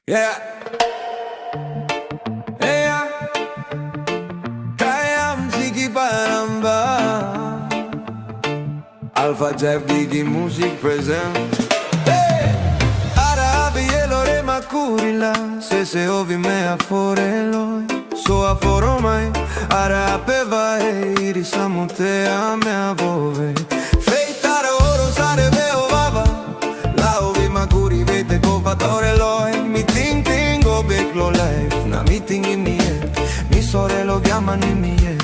Yeah. Yeah. Kaya mziki paramba Alpha Jeff Digi Music present. Hey! Arabi elore makurila Se ovi mea foreloi So aforo mai Arape vai Irisa mutea mea vove Feitare oro sare veo baba La ovi makuri vete cofatore loi Mi ting ting o beclo life Na meeting in mi head Mi sorello chiamano in mi head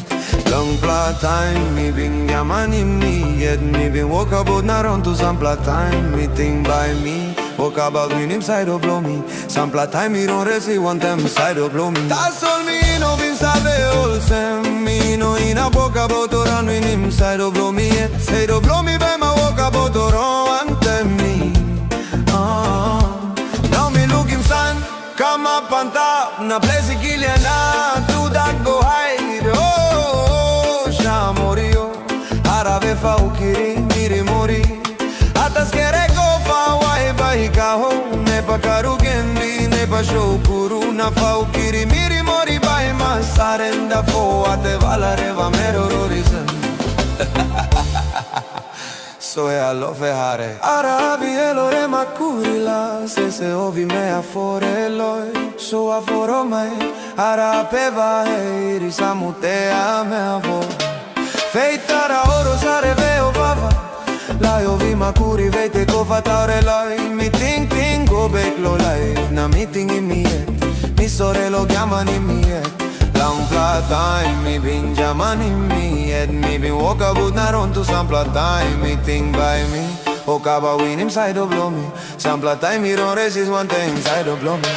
Long plot time, mi been chiamano in mi head Mi been walk about na run to some plot time Mi think by me Walk about when him side of blow me Some plot time mi don't resi want them side of blow me Ta sol mi no bin sabe olsem Mi no in a walk about run when him side of blow me head Side of blow me by my walk about run ante me Now me look him son Come up on top Na place kiliana Tu da go hide Oh, sha morio Arave fa ukiri Miri mori Atas kere go fa Wai bai ka ho Ne pa karu gendi Ne pa show kuru Na fa ukiri Miri mori bai ma Sarenda fo Ate vala reva mero rorisen So e allo fehare Arabi elore makurila Se ovi mea foreloi So aforo mai Arape vai Risa mutea mea vo Feitara oro sare veo vava La ovi makuri vete cofatare lai Mi ting ting go beclo life Na meeting in mi head Mi sorello chiamano in mi head Long plot time, mi been jamming in me head Mi been walk about na run to some plot time Mi think by me Walk about win him side of blow me Some plot time mi don't resist one thing side of blow me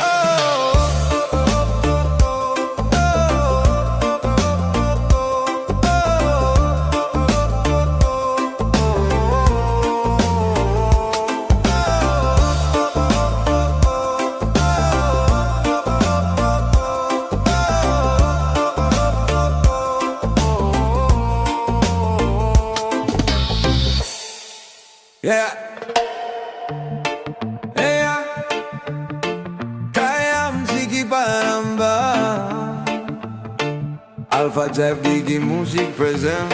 Yeah. Yeah. Kaya mziki paramba Alpha Jeff Digi Music present.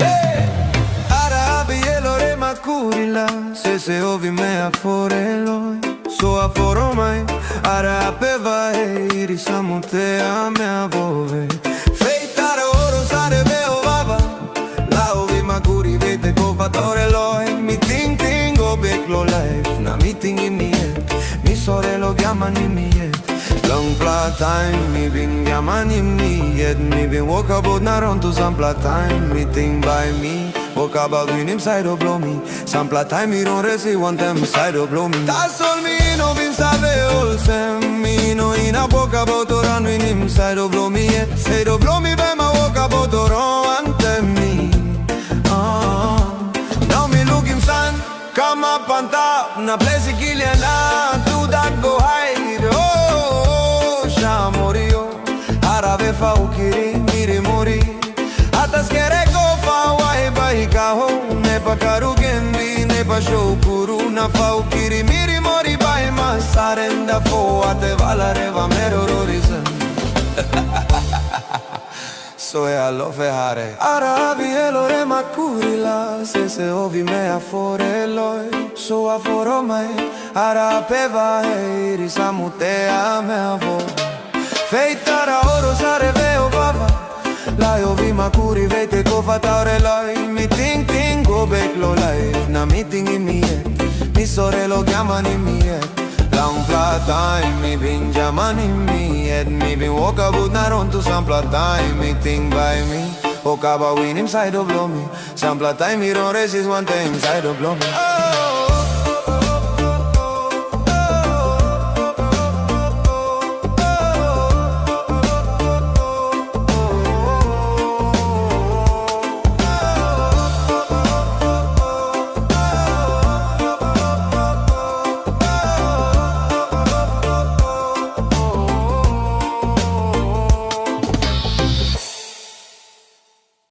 Hey! Arabi elore makurila Se ovi mea foreloi So aforo mai Arape vai Risa mutea mea vove Feitare oro sare veo baba La ovi makuri vete cofatore loi Mi ting ting o beclo life Na meeting in mi head Mi sorello chiamano in mi head Long plot time Mi been chiamano in mi head Mi been walk about na run to some plot time Mi think by me Walk about when him side of blow me Some plot time mi don't resi want them side of blow me Ta sol mi no bin sabe olsem Mi no in a walk about run when him side of blow me head Side of blow me by my walk about run ante me Now me look him son Come up on top Na place kiliana Tu da go hide Oh, sha morio Arave fa ukiri Miri mori Atas kere go fa Wai bai ka ho Ne pa karu gendi Ne pa show kuru Na fa ukiri Miri mori bai ma Sarenda fo Ate vala reva mero rorisen So e allo fehare Arabi elore makurila Se ovi mea foreloi So aforo mai Arape vai Risa mutea mea vo Feitara oro sare veo baba La ovi makuri vete cofatare lai Mi ting ting go beclo life Na meeting in mi head Mi sorello chiamano in mi head Long plot time, mi been jamming in me head Mi been walk about na run to some plot time Mi think by me Walk about win him side of blow me Some plot time mi don't resist one thing side of blow me